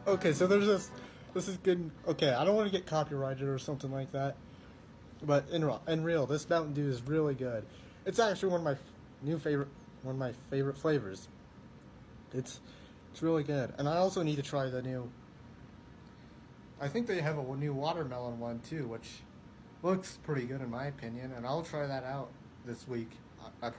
Okay, so there's this. This is good. Okay, I don't want to get copyrighted or something like that. But in real, this Mountain Dew is really good. It's actually one of my one of my favorite flavors. It's it's really good, and I also need to try the new. I think they have a new watermelon one too, which looks pretty good in my opinion, and I'll try that out this week. I promise.